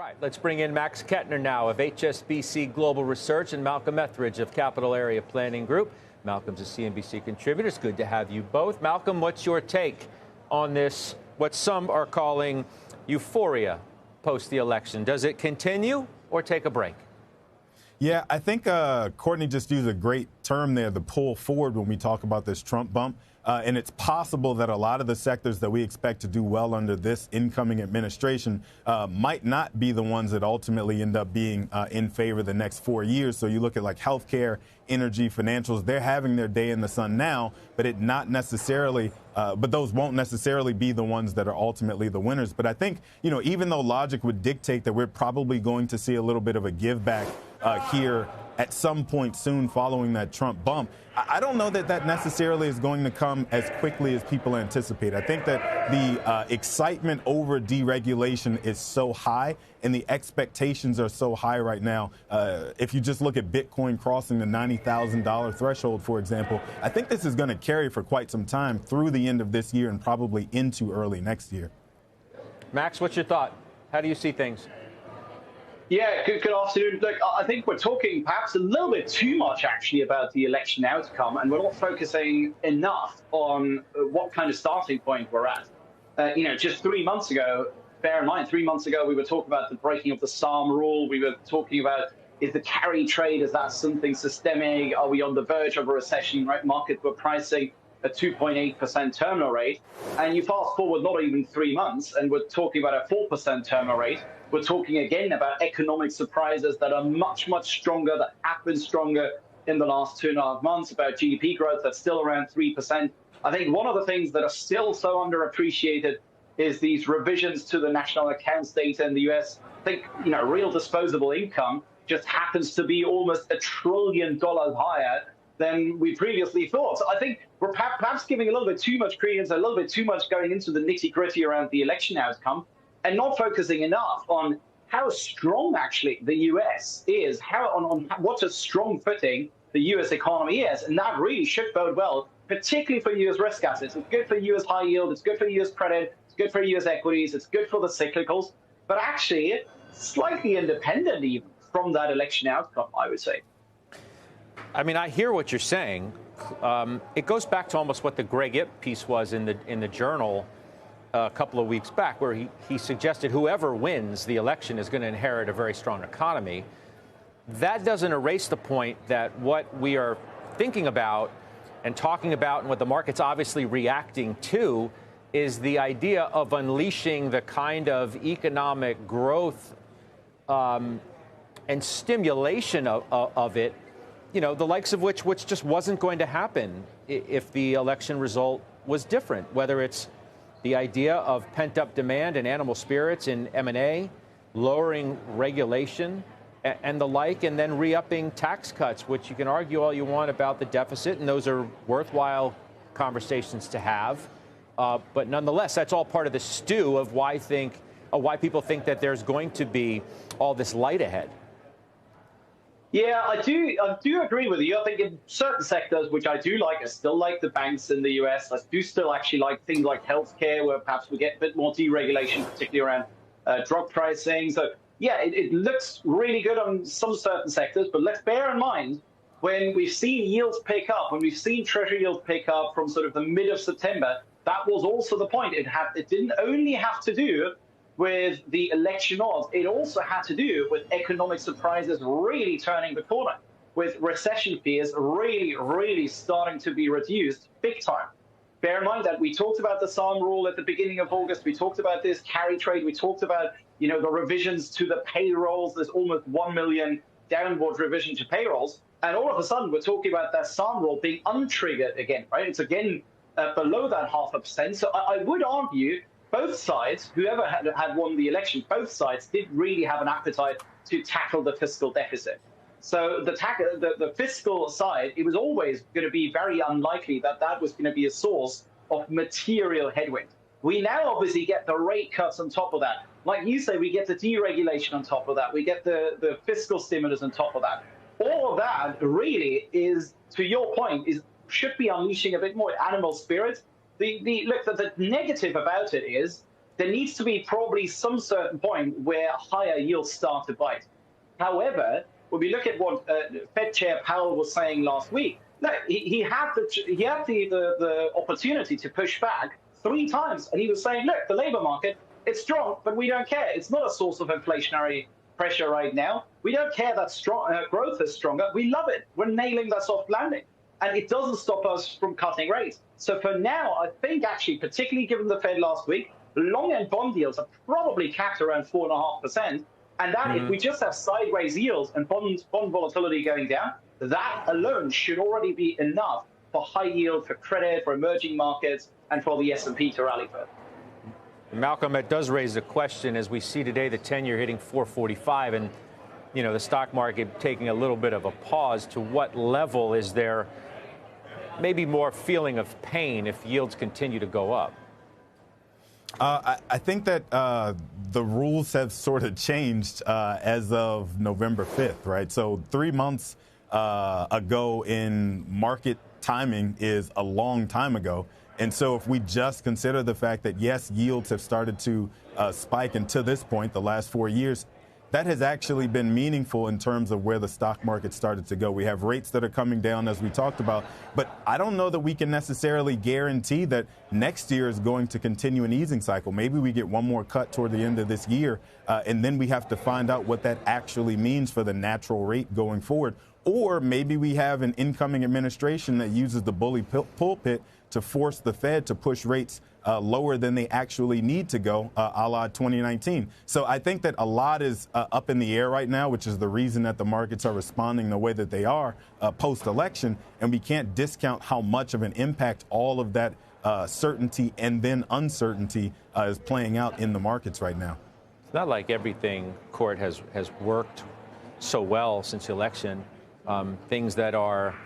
Right. Let's bring in Max Kettner now of HSBC Global Research and Malcolm Ethridge of Capital Area Planning Group. Malcolm's a CNBC contributor. It's good to have you both. Malcolm, what's your take on this, what some are calling euphoria post the election? Does it continue or take a break? Yeah, I think Courtney just used a great term there, the pull forward, when we talk about this Trump bump. And it's possible that a lot of the sectors that we expect to do well under this incoming administration might not be the ones that ultimately end up being in favor the next 4 years. So you look at like healthcare, energy, financials, they're having their day in the sun now, but but those won't necessarily be the ones that are ultimately the winners. But I think, even though logic would dictate that we're probably going to see a little bit of a give back here at some point soon following that Trump bump, I don't know that that necessarily is going to come as quickly as people anticipate. I think that the excitement over deregulation is so high and the expectations are so high right now. If you just look at Bitcoin crossing the $90,000 threshold, for example, I think this is going to carry for quite some time through the end of this year and probably into early next year. Max, what's your thought? How do you see things? Yeah, good afternoon. Look, I think we're talking perhaps a little bit too much, actually, about the election outcome, and we're not focusing enough on what kind of starting point we're at. Just 3 months ago, bear in mind, 3 months ago, we were talking about the breaking of the SARM rule. We were talking about, is the carry trade, is that something systemic? Are we on the verge of a recession? Right, market were pricing a 2.8% terminal rate. And you fast forward not even 3 months, and we're talking about a 4% terminal rate. We're talking again about economic surprises that are much, much stronger, that have been stronger in the last 2.5 months, about GDP growth that's still around 3%. I think one of the things that are still so underappreciated is these revisions to the national accounts data in the US. I think, real disposable income just happens to be almost $1 trillion higher than we previously thought. So I think we're perhaps giving a little bit too much credence, a little bit too much going into the nitty-gritty around the election outcome, and not focusing enough on how strong actually the U.S. is, on what a strong footing the U.S. economy is. And that really should bode well, particularly for U.S. risk assets. It's good for U.S. high yield, it's good for U.S. credit, it's good for U.S. equities, it's good for the cyclicals, but actually slightly independent even from that election outcome, I would say. I mean, I hear what you're saying. It goes back to almost what the Greg Ip piece was in the Journal a couple of weeks back, where he suggested whoever wins the election is going to inherit a very strong economy. That doesn't erase the point that what we are thinking about and talking about and what the market's obviously reacting to is the idea of unleashing the kind of economic growth and stimulation of it, the likes of which just wasn't going to happen if the election result was different, whether it's the idea of pent-up demand and animal spirits in M&A, lowering regulation and the like, and then re-upping tax cuts, which you can argue all you want about the deficit, and those are worthwhile conversations to have. But nonetheless, that's all part of the stew of why people think that there's going to be all this light ahead. Yeah, I do agree with you. I think in certain sectors, which I do like, I still like the banks in the US. I do still actually like things like healthcare, where perhaps we get a bit more deregulation, particularly around drug pricing. So, yeah, it looks really good on some certain sectors. But let's bear in mind, when we've seen yields pick up, when we've seen Treasury yields pick up from sort of the mid of September, that was also the point. It didn't only have to do with the election odds, it also had to do with economic surprises really turning the corner, with recession fears really, really starting to be reduced big time. Bear in mind that we talked about the SARM rule at the beginning of August. We talked about this carry trade. We talked about, the revisions to the payrolls. There's almost 1 million downward revision to payrolls. And all of a sudden, we're talking about that SARM rule being untriggered again, right? It's again below that 0.5%. So I would argue both sides, whoever had won the election, both sides did really have an appetite to tackle the fiscal deficit. So the fiscal side, it was always going to be very unlikely that was going to be a source of material headwind. We now obviously get the rate cuts on top of that. Like you say, we get the deregulation on top of that. We get the fiscal stimulus on top of that. All of that really is, to your point, should be unleashing a bit more animal spirits. The negative about it is there needs to be probably some certain point where higher yields start to bite. However, when we look at what Fed Chair Powell was saying last week, no, he had the opportunity to push back 3 times, and he was saying, look, the labor market, it's strong, but we don't care. It's not a source of inflationary pressure right now. We don't care that growth is stronger. We love it. We're nailing that soft landing. And it doesn't stop us from cutting rates. So for now, I think actually, particularly given the Fed last week, long-end bond yields are probably capped around 4.5%. And that if we just have sideways yields and bond volatility going down, that alone should already be enough for high yield, for credit, for emerging markets, and for the S&P to rally further. Malcolm, it does raise a question. As we see today, the 10-year hitting 445, and the stock market taking a little bit of a pause. To what level is there maybe more feeling of pain if yields continue to go up? I think that the rules have sort of changed as of November 5th, right? So 3 months ago in market timing is a long time ago. And so if we just consider the fact that, yes, yields have started to spike, and to this point, the last 4 years, that has actually been meaningful in terms of where the stock market started to go. We have rates that are coming down, as we talked about, but I don't know that we can necessarily guarantee that next year is going to continue an easing cycle. Maybe we get one more cut toward the end of this year, and then we have to find out what that actually means for the natural rate going forward. Or maybe we have an incoming administration that uses the bully pulpit to force the Fed to push rates lower than they actually need to go, a la 2019. So I think that a lot is up in the air right now, which is the reason that the markets are responding the way that they are post-election. And we can't discount how much of an impact all of that certainty and then uncertainty is playing out in the markets right now. It's not like everything, Court, has worked so well since the election. Things that are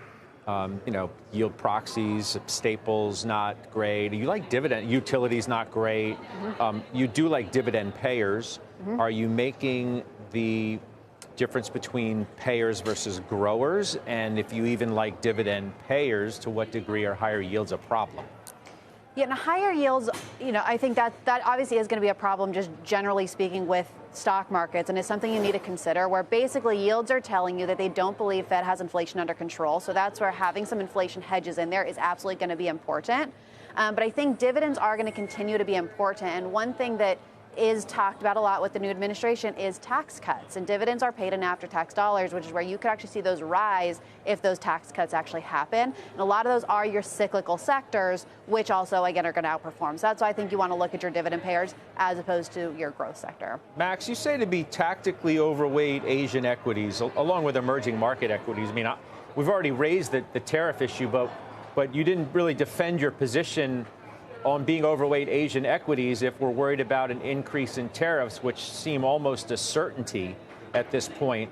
yield proxies, staples, not great. You like dividend, utilities, not great. You do like dividend payers. Are you making the difference between payers versus growers? And if you even like dividend payers, to what degree are higher yields a problem? Yeah, and higher yields, I think that obviously is going to be a problem, just generally speaking, with stock markets, and it's something you need to consider, where basically yields are telling you that they don't believe Fed has inflation under control. So that's where having some inflation hedges in there is absolutely going to be important. But I think dividends are going to continue to be important. And one thing that is talked about a lot with the new administration is tax cuts, and dividends are paid in after-tax dollars, which is where you could actually see those rise if those tax cuts actually happen. And a lot of those are your cyclical sectors, which also, again, are going to outperform. So that's why I think you want to look at your dividend payers as opposed to your growth sector. Max, you say to be tactically overweight Asian equities along with emerging market equities. I mean, we've already raised the tariff issue, but you didn't really defend your position on being overweight Asian equities if we're worried about an increase in tariffs, which seem almost a certainty at this point.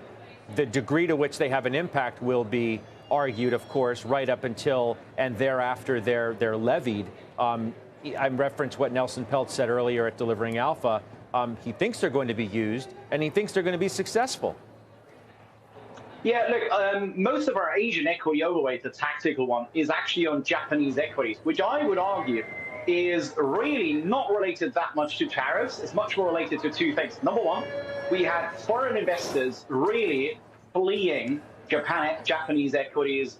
The degree to which they have an impact will be argued, of course, right up until and thereafter they're levied. I referenced what Nelson Peltz said earlier at Delivering Alpha. He thinks they're going to be used, and he thinks they're going to be successful. Yeah, look, most of our Asian equity overweight, the tactical one, is actually on Japanese equities, which I would argue is really not related that much to tariffs. It's much more related to 2 things. Number one, we had foreign investors really fleeing Japanese equities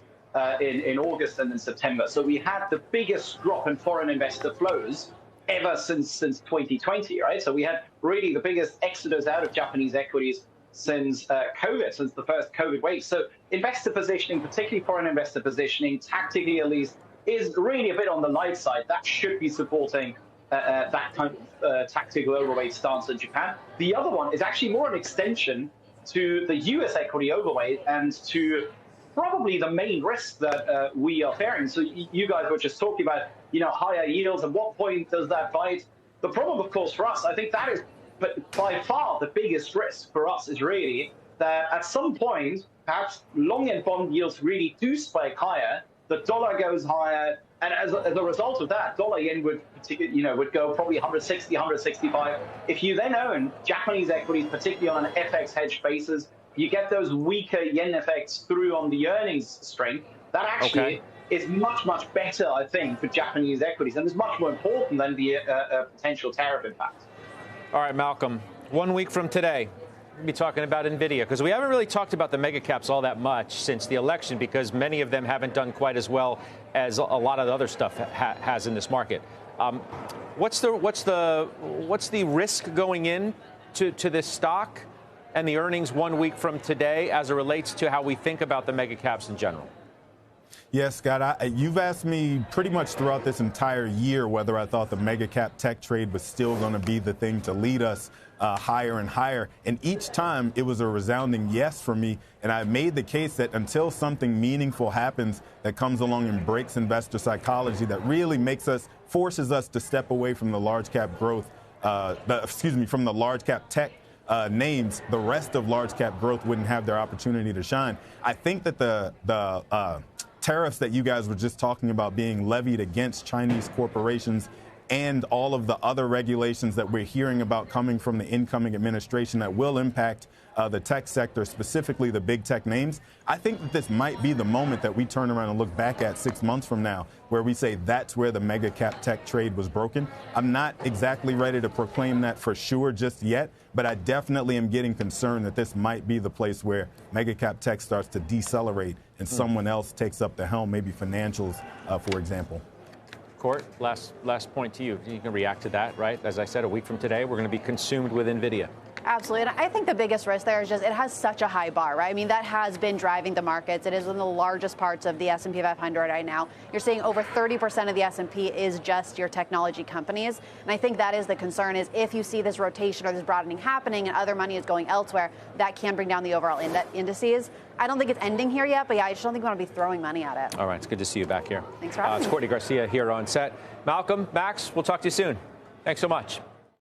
in August and in September. So we had the biggest drop in foreign investor flows ever since 2020, right? So we had really the biggest exodus out of Japanese equities since COVID, since the first COVID wave. So investor positioning, particularly foreign investor positioning, tactically at least, is really a bit on the light side. That should be supporting that kind of tactical overweight stance in Japan. The other one is actually more an extension to the U.S. equity overweight and to probably the main risk that we are fearing. So you guys were just talking about, higher yields. At what point does that bite? The problem, of course, for us, I think that is by far the biggest risk for us is really that at some point, perhaps long-end bond yields really do spike higher. The dollar goes higher, and as a result of that, dollar yen would go probably 160, 165. If you then own Japanese equities, particularly on an FX hedge basis, you get those weaker yen effects through on the earnings strength. That actually is much, much better, I think, for Japanese equities, and is much more important than the potential tariff impact. All right, Malcolm, 1 week from today, we'll be talking about NVIDIA, because we haven't really talked about the mega caps all that much since the election, because many of them haven't done quite as well as a lot of the other stuff has in this market. What's the risk going in to this stock and the earnings 1 week from today as it relates to how we think about the mega caps in general? Yes, Scott, you've asked me pretty much throughout this entire year whether I thought the mega cap tech trade was still going to be the thing to lead us higher and higher. And each time it was a resounding yes for me. And I made the case that until something meaningful happens that comes along and breaks investor psychology, that really forces us to step away from the large cap growth, from the large cap tech names, the rest of large cap growth wouldn't have their opportunity to shine. I think that the tariffs that you guys were just talking about being levied against Chinese corporations and all of the other regulations that we're hearing about coming from the incoming administration that will impact the tech sector, specifically the big tech names, I think that this might be the moment that we turn around and look back at 6 months from now, where we say that's where the mega cap tech trade was broken. I'm not exactly ready to proclaim that for sure just yet, but I definitely am getting concerned that this might be the place where mega cap tech starts to decelerate and someone else takes up the helm, maybe financials, for example. Court, last point to you. You can react to that, right? As I said, a week from today, we're going to be consumed with NVIDIA. Absolutely. And I think the biggest risk there is just it has such a high bar, right? I mean, that has been driving the markets. It is one of the largest parts of the S&P 500 right now. You're seeing over 30% of the S&P is just your technology companies. And I think that is the concern, is if you see this rotation or this broadening happening and other money is going elsewhere, that can bring down the overall indices. I don't think it's ending here yet, but yeah, I just don't think we want to be throwing money at it. All right. It's good to see you back here. Thanks for having me. It's Courtney Garcia here on set. Malcolm, Max, we'll talk to you soon. Thanks so much.